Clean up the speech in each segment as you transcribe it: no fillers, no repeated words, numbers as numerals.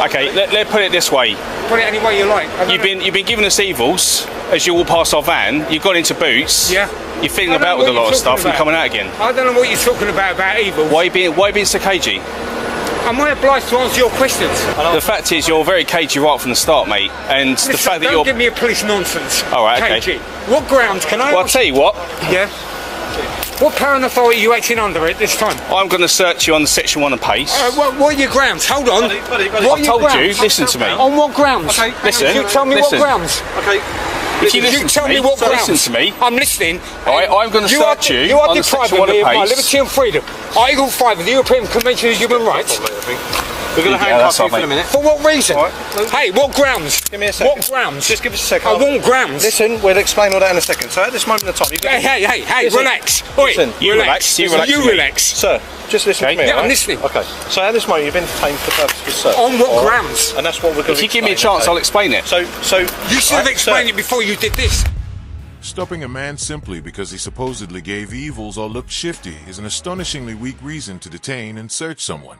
Okay, let's put it this way. Put it any way you like. You've been giving us evils as you walk past our van. You've got into boots. Yeah. You're fiddling about with a lot of stuff and you're coming out again. I don't know what you're talking about evil. Why are you being so cagey? Am I obliged to answer your questions? The fact is, you're very cagey right from the start, mate. And Listen, the fact that don't give me a police nonsense. All right, okay. Cagey. What grounds can I... Well, I'll tell you what. Yeah? What power and authority are you acting under at this time? I'm going to search you on the Section 1 and pace. What are your grounds? Hold on. I told you, listen to me. On what grounds? Okay, listen. You tell me what grounds. Okay. If you tell me what grounds. Listen to me. I'm listening. All right, I'm going to search you. You are on the depriving Section 1 me of and my pace. liberty and freedom. Article 5 of the European Convention of Human Rights. We're going to handcuff you for a minute. For what reason? Right. Hey, what grounds? Give me a second. What grounds? Just give us a second. I want grounds. Listen, we'll explain all that in a second. So at this moment in time, you've got... Hey, listen, relax. Oi, listen, you relax. You relax. Sir, just listen to me. Yeah, right? I'm listening. Okay. So at this moment, you've been detained for the purpose of search. On what grounds? And that's what we're going to If you give me a chance, I'll explain it. So you should have explained it before you did this. Stopping a man simply because he supposedly gave evils or looked shifty is an astonishingly weak reason to detain and search someone.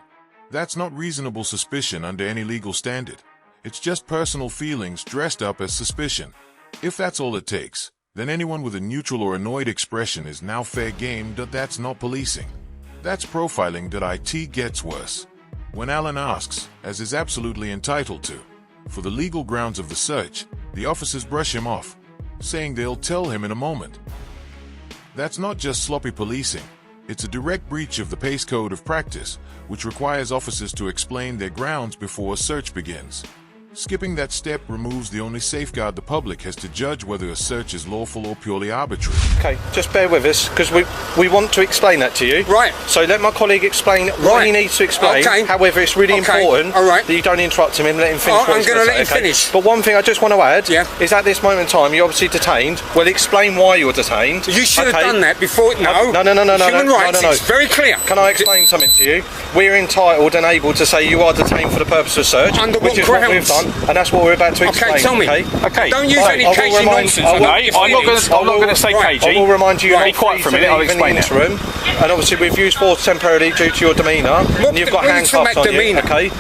That's not reasonable suspicion under any legal standard. It's just personal feelings dressed up as suspicion. If that's all it takes, then anyone with a neutral or annoyed expression is now fair game. That's not policing. That's profiling. It gets worse. When Alan asks, as is absolutely entitled to, for the legal grounds of the search, the officers brush him off, saying they'll tell him in a moment. That's not just sloppy policing. It's a direct breach of the PACE Code of Practice, which requires officers to explain their grounds before a search begins. Skipping that step removes the only safeguard the public has to judge whether a search is lawful or purely arbitrary. Okay, just bear with us, because we want to explain that to you. Right. So let my colleague explain what he needs to explain. Okay. However, it's really important that you don't interrupt him and let him finish what he's I'm going to let him say, finish. But one thing I just want to add is at this moment in time, you're obviously detained. Well, explain why you're detained. You should have done that before. No. Human rights, it's very clear. Can I explain something to you? We're entitled and able to say you are detained for the purpose of search, under which is what we've done, and that's what we're about to explain. Okay, tell me. Okay. Don't use any cagey nonsense. I'm not going to say cagey. I will remind you. Be quiet for a minute. I'll explain it. And obviously, we've used force temporarily due to your demeanour. And you've got handcuffs on you. Okay.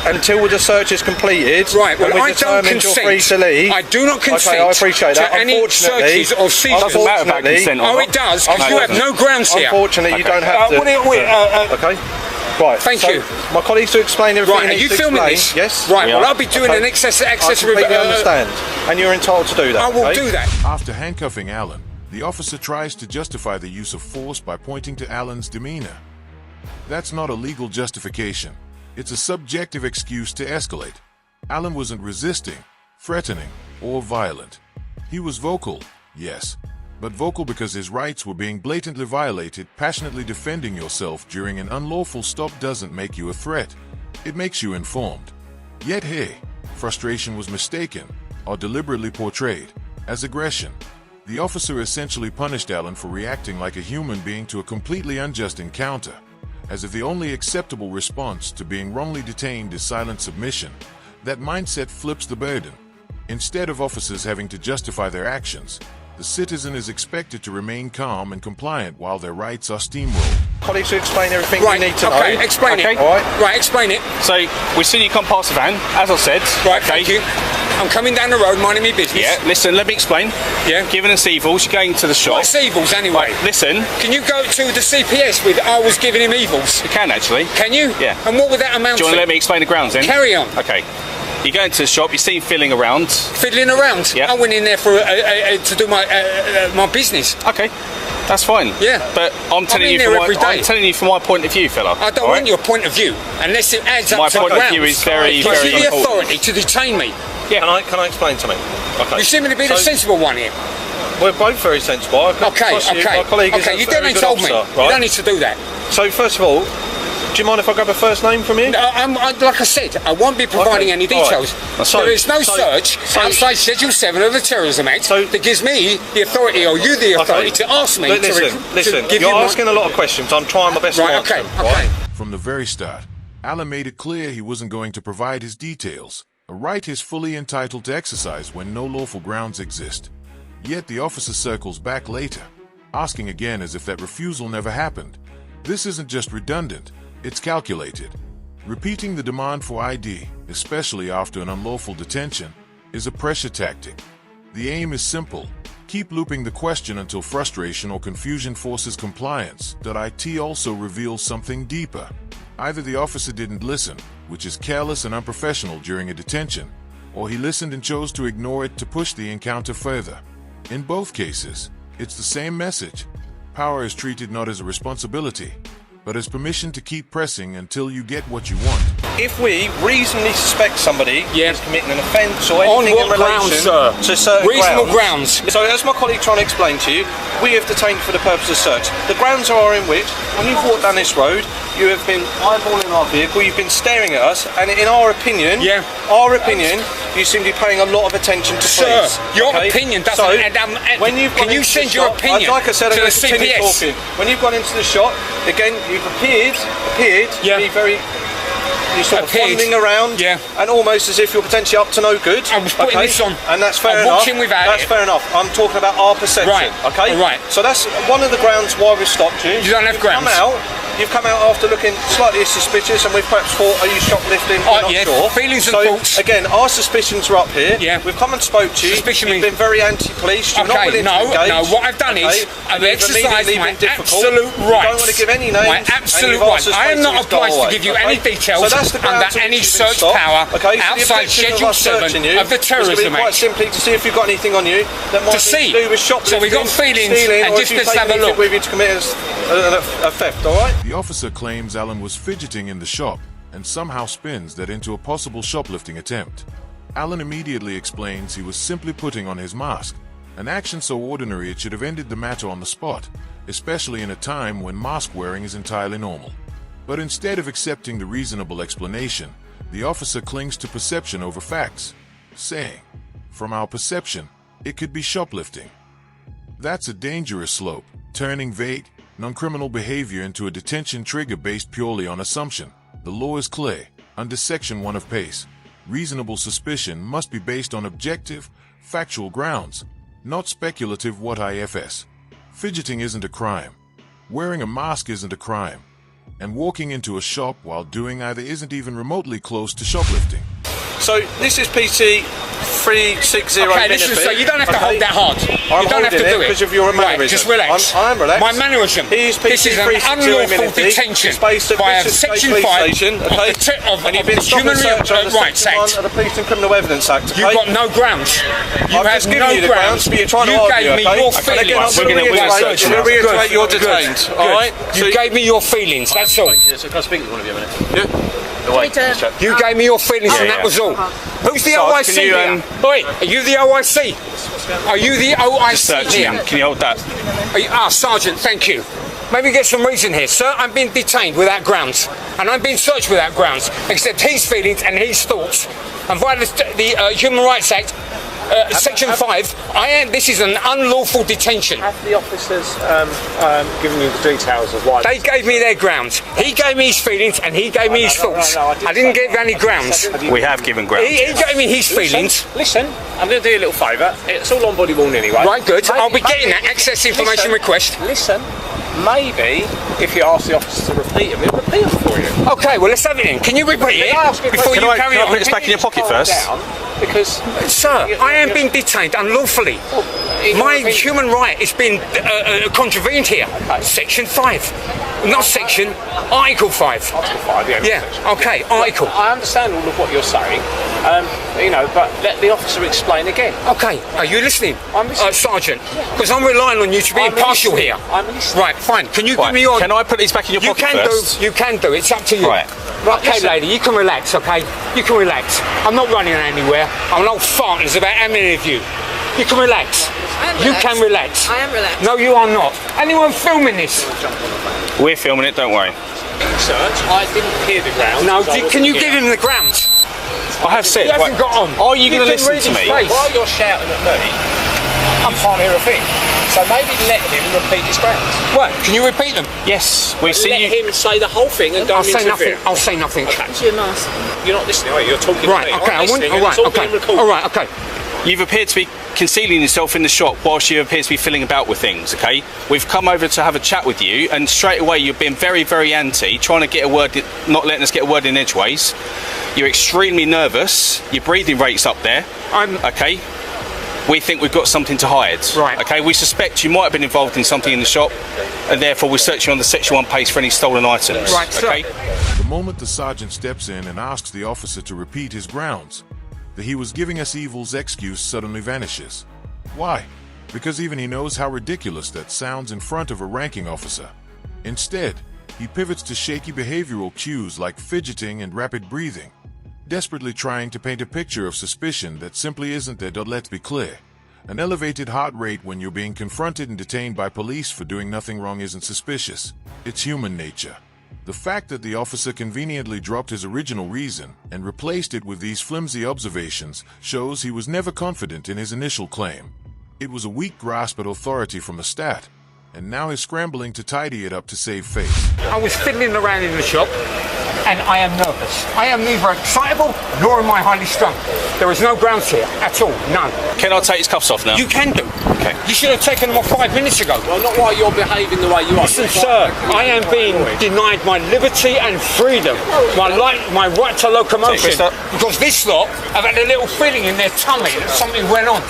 Until the search is completed, right? Well, I don't consent. You're free to leave. I do not consent. Okay, I appreciate that. To any searches or seizures. Doesn't matter about consent. Oh, it does. Because you have no grounds here. Unfortunately, you don't have to. Okay. Right. Thank you. My colleagues to explain everything. Right. Are you filming this? Yes. Right. Well, I'll be doing an excessive. I completely understand, and you're entitled to do that. I will do that. After handcuffing Alan, the officer tries to justify the use of force by pointing to Alan's demeanor. That's not a legal justification. It's a subjective excuse to escalate. Alan wasn't resisting, threatening, or violent. He was vocal, yes, but vocal because his rights were being blatantly violated. Passionately defending yourself during an unlawful stop doesn't make you a threat. It makes you informed. Yet hey, frustration was mistaken, or deliberately portrayed, as aggression. The officer essentially punished Alan for reacting like a human being to a completely unjust encounter, as if the only acceptable response to being wrongly detained is silent submission. That mindset flips the burden. Instead of officers having to justify their actions, the citizen is expected to remain calm and compliant while their rights are steamrolled. Colleagues to explain everything you need to know. Okay, explain it. All right. Right, explain it. So, we've seen you come past the van, as I said. Right, thank you. I'm coming down the road, minding my business. Yeah, listen, let me explain. Yeah. Giving us evils, you're going to the shop. What's evils, anyway? Right, listen. Can you go to the CPS with I was giving him evils? You can, actually. Can you? Yeah. And what would that amount to? Do you want to let me explain the grounds then? Carry on. Okay. You go into the shop, you see him fiddling around. Fiddling around? Yeah. I went in there for to do my business. Okay. That's fine. Yeah. But I'm telling you from my point of view, fella. I don't want your point of view unless it adds up to my point grounds. of view is very, very important. Give you the important. authority to detain me. Yeah. Can I explain something? Okay. You seem to be the sensible one here. We're both very sensible. Okay. My colleague is you don't need to hold me. Right? You don't need to do that. So first of all, do you mind if I grab a first name from you? Like I said, I won't be providing any details. Right. There is no search outside Schedule 7 of the Terrorism Act that gives me the authority, or you the authority, to ask me to give you're asking a lot of questions. I'm trying my best to answer them. Okay. From the very start, Alan made it clear he wasn't going to provide his details, a right he's fully entitled to exercise when no lawful grounds exist. Yet the officer circles back later, asking again as if that refusal never happened. This isn't just redundant, it's calculated. Repeating the demand for ID, especially after an unlawful detention, is a pressure tactic. The aim is simple. Keep looping the question until frustration or confusion forces compliance. IT also reveals something deeper. Either the officer didn't listen, which is careless and unprofessional during a detention, or he listened and chose to ignore it to push the encounter further. In both cases, it's the same message. Power is treated not as a responsibility, but as permission to keep pressing until you get what you want. If we reasonably suspect somebody is committing an offence or on anything what in relation grounds, to certain reasonable grounds. So as my colleague trying to explain to you, we have detained for the purpose of search. The grounds are in which, when you've walked down this road, you have been eyeballing our vehicle, you've been staring at us, and in our opinion, you seem to be paying a lot of attention to police. Sir, your opinion doesn't... when you've can you send your opinion like I said, to the CPS? When you've gone into the shop, again, you've appeared to be very... You're sort of wandering around, and almost as if you're potentially up to no good. I was putting this on, and that's fair enough. That's fair enough. I'm talking about our perception. Right. Okay. Right. So that's one of the grounds why we've stopped you. You don't have grounds. You've come out after looking slightly suspicious, and we've perhaps thought, are you shoplifting? We're not sure. Feelings and thoughts. Again, our suspicions are up here. We've come and spoke to you. You've been very anti-police. You're not willing to engage. No, what I've done is I've exercised my absolute right. You don't want to give any names. My absolute right. I am not obliged to give you any details under any search power outside Schedule 7 of the Terrorism Act. Quite simply to see if you've got anything on you that might be to do with shoplifting, so we've got feelings, stealing, and just let's have a look. With you to commit a theft, all right? The officer claims Alan was fidgeting in the shop and somehow spins that into a possible shoplifting attempt. Alan immediately explains he was simply putting on his mask, an action so ordinary it should have ended the matter on the spot, especially in a time when mask wearing is entirely normal. But instead of accepting the reasonable explanation, the officer clings to perception over facts, saying, "From our perception, it could be shoplifting." That's a dangerous slope, turning vague, non-criminal behavior into a detention trigger based purely on assumption. The law is clear. Under Section 1 of PACE, reasonable suspicion must be based on objective, factual grounds, not speculative what-ifs. Fidgeting isn't a crime. Wearing a mask isn't a crime. And walking into a shop while doing either isn't even remotely close to shoplifting. So this is PT 360 benefit. So you don't have to hold that hard. You don't have to do it because of your mannerism. Right, just relax. I'm relaxed. My mannerism. This is an unlawful detention by Section 5 of the Human Rights Act. Of the Police and Criminal Evidence Act. You've got no grounds. You have no grounds. But you're trying to argue. You gave me your feelings. We're going to reiterate you're detained. All right. You gave me your feelings. That's all. So can I speak to one of you a minute? Yeah. You gave me your feelings and that was all. Who's the OIC here? Oi, are you the OIC? Are you the OIC here? Can you hold that? Sergeant, thank you. Maybe get some reason here. Sir, I'm being detained without grounds. And I'm being searched without grounds. Except his feelings and his thoughts. And via the Human Rights Act, Section 5, this is an unlawful detention. Have the officers given you the details of why? They gave me their grounds. He gave me his feelings and he gave me his thoughts. I didn't give any grounds. We have given grounds. He gave me his feelings. Listen, I'm going to do you a little favour. It's all on body worn anyway. Right, good. I'll be getting that access information request. Listen, maybe if you ask the officer to repeat them, he'll repeat them for you. Okay, well let's have it in. Can you repeat it before you carry on? Can I put this back in your pocket first? Because, sir, I am being detained unlawfully. My human right is being contravened here. Section 5, not section, Article 5. Article 5, yeah. Okay, Article. I understand all of what you're saying, but let the officer explain again. Okay, are you listening? I'm listening. Sergeant, because I'm relying on you to be impartial here. I'm listening. Right, fine. Can you give me your... Can I put these back in your pocket first? You can do. It's up to you. Right. Okay, lady, you can relax, okay? You can relax. I'm not running anywhere. I'm an old fart. There's about how many of you? You can relax. You can relax. I am relaxed. No, you are not. Anyone filming this? We're filming it, don't worry. Search, I didn't hear the grounds. No, can you give him the grounds? I have said. He hasn't got on. Are you going to listen to me? While you're shouting at me, I can't hear a thing. So maybe let him repeat his grounds. What? Can you repeat them? Yes. We see let him say the whole thing and don't interfere. I'll say nothing. Okay. Your mask. You're not listening, are you? You're talking right, to me. okay, I'm listening, all right, okay. All right, okay. You've appeared to be concealing yourself in the shop whilst you appear to be fiddling about with things, okay? We've come over to have a chat with you, and straight away you've been very, very anti, trying to get a word, not letting us get a word in edgeways. You're extremely nervous. Your breathing rate's up there. Okay? We think we've got something to hide. Right. Okay, we suspect you might have been involved in something in the shop, and therefore we're searching on the Section 1 page for any stolen items. Right, okay? The moment the sergeant steps in and asks the officer to repeat his grounds, that he was giving us evil's excuse suddenly vanishes. Why? Because even he knows how ridiculous that sounds in front of a ranking officer. Instead, he pivots to shaky behavioral cues like fidgeting and rapid breathing, desperately trying to paint a picture of suspicion that simply isn't there. Let's be clear. An elevated heart rate when you're being confronted and detained by police for doing nothing wrong isn't suspicious. It's human nature. The fact that the officer conveniently dropped his original reason and replaced it with these flimsy observations shows he was never confident in his initial claim. It was a weak grasp at authority from the start, and now he's scrambling to tidy it up to save face. I was fiddling around in the shop, and I am nervous. I am neither excitable nor am I highly strung. There is no grounds here at all, none. Can I take his cuffs off now? You can do. Okay. You should have taken them off 5 minutes ago. Well, not while you're behaving the way you are. Listen, sir, I am being denied my liberty and freedom, my right to locomotion, because this lot have had a little feeling in their tummy that something went on.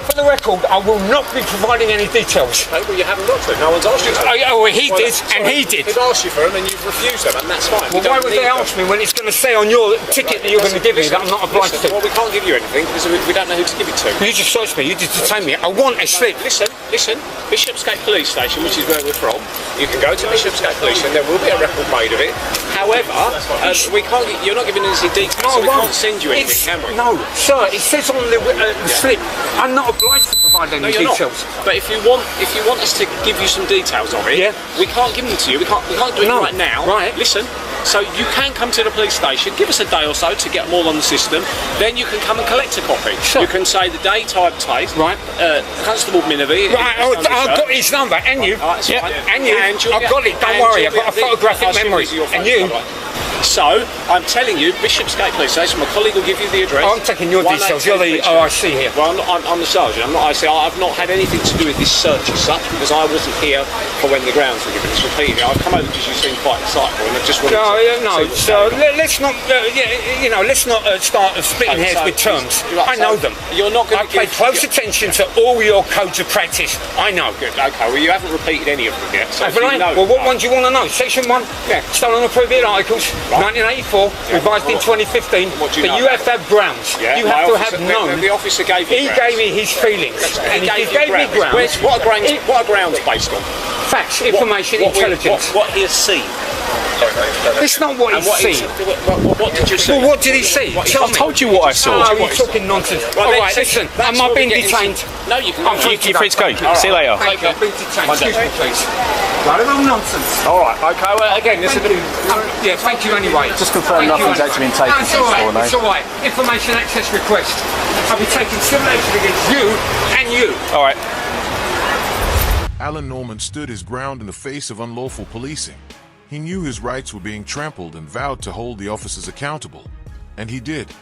For the record, I will not be providing any details. Okay, well, you haven't got to. No one's asked you to. He did, and he did. They've asked you for them, and you've refused them, and that's fine. Well, why would they ask me when it's going to say on your ticket that you're going to give me that I'm not obliged to? Well, we can't give you anything because we don't know who to give it to. You just searched me. You just detained me. I want a slip. Listen. Bishopsgate Police Station, which is where we're from. You can go to Bishopsgate Police, and there will be a record made of it. However, we can't. You're not giving us any details, so we can't send you anything, can we? No, sir. It says on the slip. I'm not obliged to provide any details. Not. But if you want us to give you some details of it, we can't give them to you. We can't do it right now. Right. Listen. So you can come to the police station, give us a day or so to get them all on the system, then you can come and collect a copy. Sure. You can say the day, type, taste. Right. Constable Minavie. Right, I've got his number, and you. And you. I've got it, don't worry, I've got a photographic memory. And you. So, I'm telling you, Bishopsgate Police Station, my colleague will give you the address. I'm taking your details, you're the OIC here. Well, I'm the sergeant, I'm not OIC. I've not had anything to do with this search as such, because I wasn't here for when the grounds were given. It's repeatedly. I've come over because you seem quite excitable, and I just wanted so let's not, let's not start splitting hairs with terms. I know them. You're not going to I pay close attention to all your codes of practice. I know. Good, okay, well, you haven't repeated any of them yet. So haven't I? Well, what one do you want to know? Section 1? Yeah. Stolen or prohibited articles. 1984, revised in 2015. But you have to have grounds. You have to have known. The officer gave you grounds. He gave me his feelings. And he gave me grounds. What are grounds based on? Facts, information, intelligence. What he has seen. It's not what he's seen. What did you see? Well, what did he see? I told you what I saw. Oh, you're talking nonsense. All right, listen, am I being detained? No, you can. I'm free to go. See you later. Thank you. I'm being detained. Excuse me, please. Right, no nonsense. All right, okay, well, again, this is a bit... Yeah, thank you anyway. Just confirm nothing's actually been taken since before, no? It's all right. Information access request. I'll be taking civil action against you and you. All right. Alan Norman stood his ground in the face of unlawful policing. He knew his rights were being trampled and vowed to hold the officers accountable. And he did.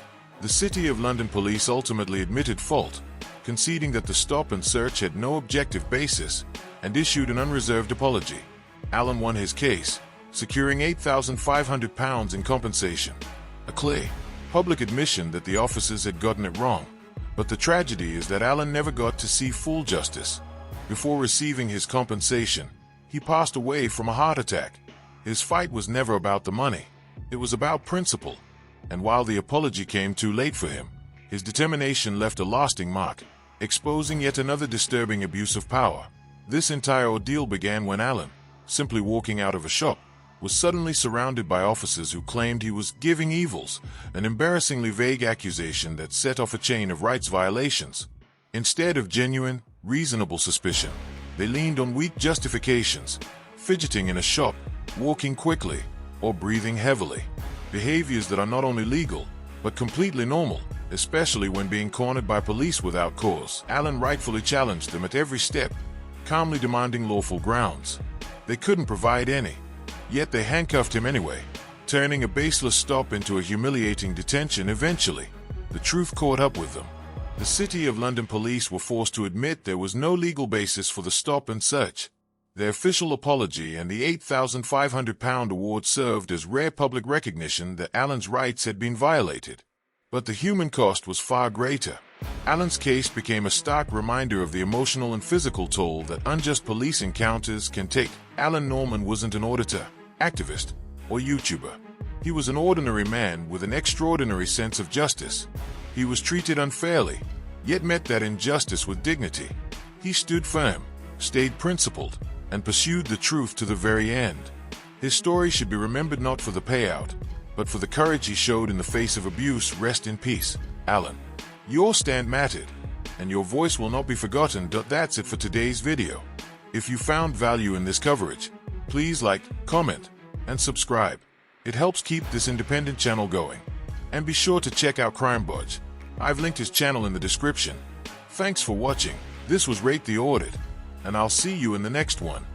The City of London Police ultimately admitted fault, conceding that the stop and search had no objective basis, and issued an unreserved apology. Alan won his case, securing £8,500 in compensation. A clear, public admission that the officers had gotten it wrong. But the tragedy is that Alan never got to see full justice. Before receiving his compensation, he passed away from a heart attack. His fight was never about the money. It was about principle. And while the apology came too late for him, his determination left a lasting mark, exposing yet another disturbing abuse of power. This entire ordeal began when Alan, simply walking out of a shop, was suddenly surrounded by officers who claimed he was giving evils, an embarrassingly vague accusation that set off a chain of rights violations. Instead of genuine, reasonable suspicion, they leaned on weak justifications, fidgeting in a shop, walking quickly, or breathing heavily. Behaviors that are not only legal, but completely normal, especially when being cornered by police without cause. Alan rightfully challenged them at every step, calmly demanding lawful grounds. They couldn't provide any, yet they handcuffed him anyway, turning a baseless stop into a humiliating detention eventually. The truth caught up with them. The City of London police were forced to admit there was no legal basis for the stop and search. Their official apology and the £8,500 award served as rare public recognition that Alan's rights had been violated. But the human cost was far greater. Alan's case became a stark reminder of the emotional and physical toll that unjust police encounters can take. Alan Norman wasn't an auditor, activist, or YouTuber. He was an ordinary man with an extraordinary sense of justice. He was treated unfairly, yet met that injustice with dignity. He stood firm, stayed principled, and pursued the truth to the very end. His story should be remembered not for the payout, but for the courage he showed in the face of abuse. Rest in peace, Alan. Your stand mattered, and your voice will not be forgotten. That's it for today's video. If you found value in this coverage, please like, comment, and subscribe. It helps keep this independent channel going. And be sure to check out CrimeBudge. I've linked his channel in the description. Thanks for watching. This was Rate the Audit, and I'll see you in the next one.